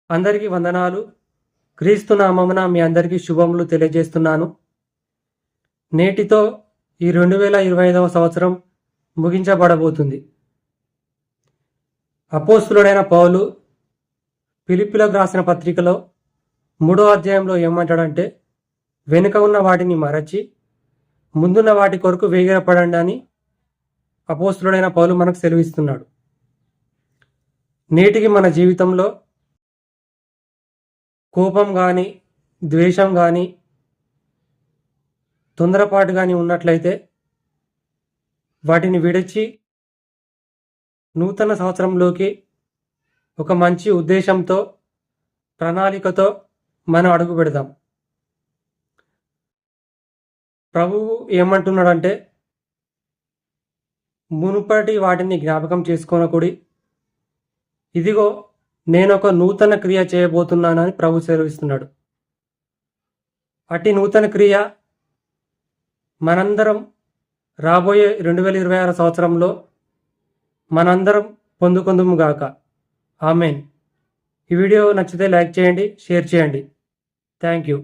అందరికీ వందనాలు. క్రీస్తు నామమున మీ అందరికీ శుభములు తెలియజేస్తున్నాను. నేటితో ఈ 2025వ సంవత్సరం ముగించబడబోతుంది. అపోస్తులుడైన పౌలు ఫిలిప్పీలకు రాసిన పత్రికలో 3వ అధ్యాయంలో ఏమంటాడంటే, వెనుక ఉన్న వాటిని మరచి ముందున్న వాటి కొరకు వేగిరపడండి అని అపోస్తులుడైన పౌలు మనకు సెలవిస్తున్నాడు. నేటికి మన జీవితంలో కోపం కానీ, ద్వేషం కానీ, తొందరపాటు కానీ ఉన్నట్లయితే వాటిని విడిచి నూతన సంవత్సరంలోకి ఒక మంచి ఉద్దేశంతో, ప్రణాళికతో మనం అడుగు పెడదాం. ప్రభువు ఏమంటున్నాడంటే, మునుపటి వాటిని జ్ఞాపకం చేసుకోనకుడి, ఇదిగో నేను ఒక నూతన క్రియ చేయబోతున్నానని ప్రభు సెలవిస్తున్నాడు. అట్టి నూతన క్రియ మనందరం రాబోయే 2026 సంవత్సరంలో మనందరం పొందుకుందుము గాక. ఆమేన్. ఈ వీడియో నచ్చితే లైక్ చేయండి, షేర్ చేయండి. Thank you.